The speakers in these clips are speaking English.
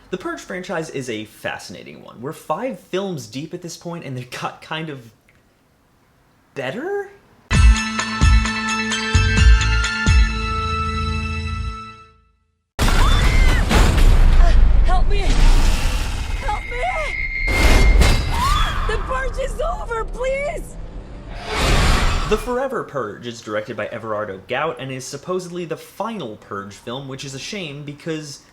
The Purge franchise is a fascinating one. We're 5 films deep at this point, and they got kind of better? Help me! Help me! The Purge is over, please! The Forever Purge is directed by Everardo Gout and is supposedly the final Purge film, which is a shame because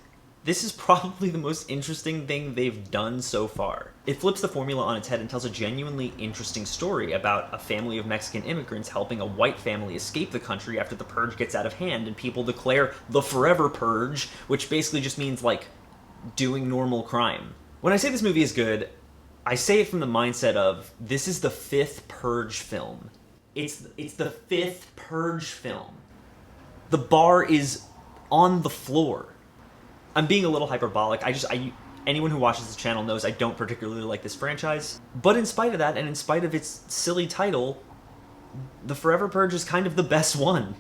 this is probably the most interesting thing they've done so far. It flips the formula on its head and tells a genuinely interesting story about a family of Mexican immigrants helping a white family escape the country after the Purge gets out of hand and people declare the Forever Purge, which basically just means, like, doing normal crime. When I say this movie is good, I say it from the mindset of, this is the 5th Purge film. It's the 5th Purge film. The bar is on the floor. I'm being a little hyperbolic. Anyone who watches this channel knows I don't particularly like this franchise. But in spite of that, and in spite of its silly title, The Forever Purge is kind of the best one.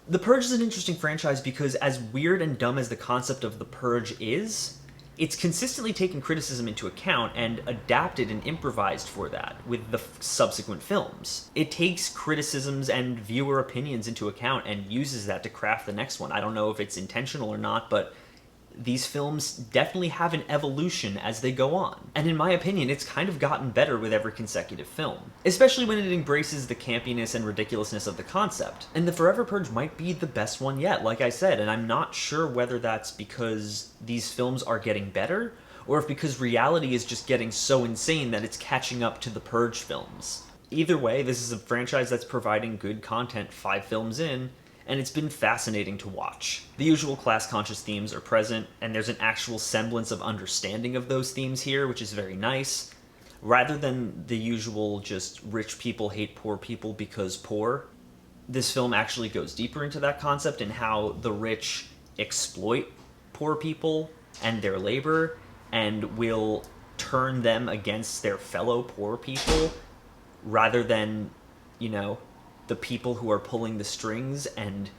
The Purge is an interesting franchise because as weird and dumb as the concept of the Purge is, it's consistently taken criticism into account and adapted and improvised for that with the subsequent films. It takes criticisms and viewer opinions into account and uses that to craft the next one. I don't know if it's intentional or not, but these films definitely have an evolution as they go on. And in my opinion, it's kind of gotten better with every consecutive film, especially when it embraces the campiness and ridiculousness of the concept. And The Forever Purge might be the best one yet, like I said, and I'm not sure whether that's because these films are getting better, or if because reality is just getting so insane that it's catching up to the Purge films. Either way, this is a franchise that's providing good content 5 films in, and it's been fascinating to watch. The usual class-conscious themes are present, and there's an actual semblance of understanding of those themes here, which is very nice. Rather than the usual just rich people hate poor people because poor, this film actually goes deeper into that concept and how the rich exploit poor people and their labor and will turn them against their fellow poor people rather than, you know, the people who are pulling the strings and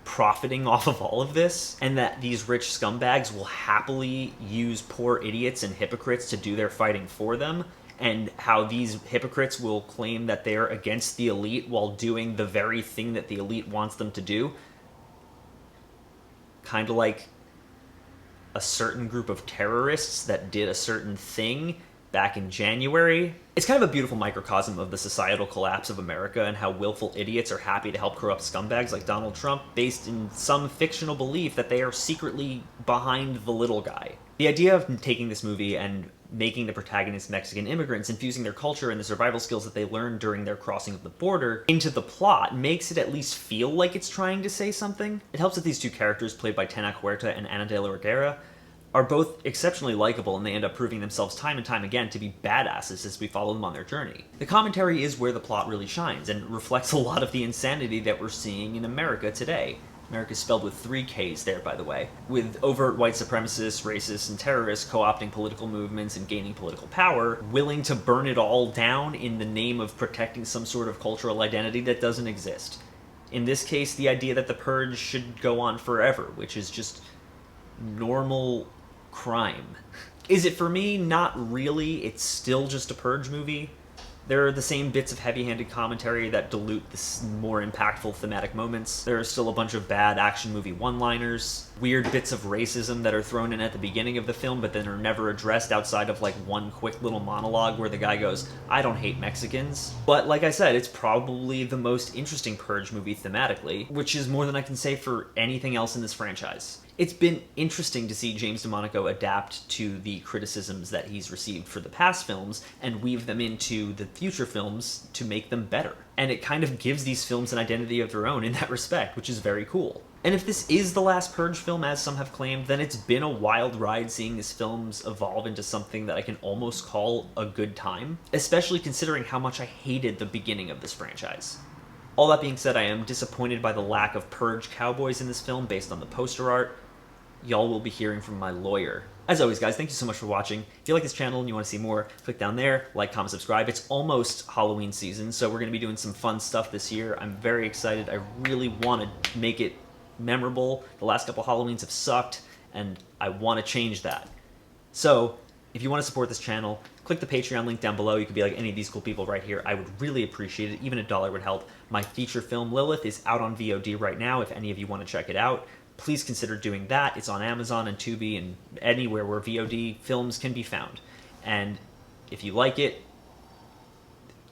profiting off of all of this, and that these rich scumbags will happily use poor idiots and hypocrites to do their fighting for them, and how these hypocrites will claim that they're against the elite while doing the very thing that the elite wants them to do. Kind of like a certain group of terrorists that did a certain thing back in January. It's kind of a beautiful microcosm of the societal collapse of America and how willful idiots are happy to help corrupt scumbags like Donald Trump based in some fictional belief that they are secretly behind the little guy. The idea of taking this movie and making the protagonists Mexican immigrants, infusing their culture and the survival skills that they learned during their crossing of the border into the plot makes it at least feel like it's trying to say something. It helps that these 2 characters, played by Tena Huerta and Ana de la Reguera, are both exceptionally likable, and they end up proving themselves time and time again to be badasses as we follow them on their journey. The commentary is where the plot really shines, and reflects a lot of the insanity that we're seeing in America today. America's spelled with 3 Ks there, by the way. With overt white supremacists, racists, and terrorists co-opting political movements and gaining political power, willing to burn it all down in the name of protecting some sort of cultural identity that doesn't exist. In this case, the idea that the Purge should go on forever, which is just normal crime. Is it for me? Not really. It's still just a Purge movie. There are the same bits of heavy-handed commentary that dilute the more impactful thematic moments. There are still a bunch of bad action movie one-liners, weird bits of racism that are thrown in at the beginning of the film but then are never addressed outside of like one quick little monologue where the guy goes, "I don't hate Mexicans." But like I said, it's probably the most interesting Purge movie thematically, which is more than I can say for anything else in this franchise. It's been interesting to see James DeMonaco adapt to the criticisms that he's received for the past films and weave them into the future films to make them better. And it kind of gives these films an identity of their own in that respect, which is very cool. And if this is the last Purge film, as some have claimed, then it's been a wild ride seeing these films evolve into something that I can almost call a good time, especially considering how much I hated the beginning of this franchise. All that being said, I am disappointed by the lack of Purge cowboys in this film based on the poster art. Y'all will be hearing from my lawyer. As always, guys, thank you so much for watching. If you like this channel and you want to see more, click down there, like, comment, subscribe. It's almost Halloween season, so we're going to be doing some fun stuff this year. I'm very excited. I really want to make it memorable. The last couple Halloweens have sucked, and I want to change that. So, if you want to support this channel, click the Patreon link down below. You could be like any of these cool people right here. I would really appreciate it. Even $1 would help. My feature film, Lilith, is out on VOD right now if any of you want to check it out. Please consider doing that. It's on Amazon and Tubi and anywhere where VOD films can be found. And if you like it,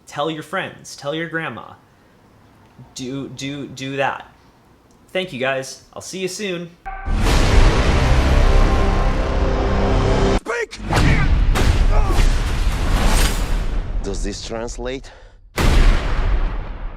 tell your friends, tell your grandma. Do that. Thank you guys. I'll see you soon. Speak! Does this translate?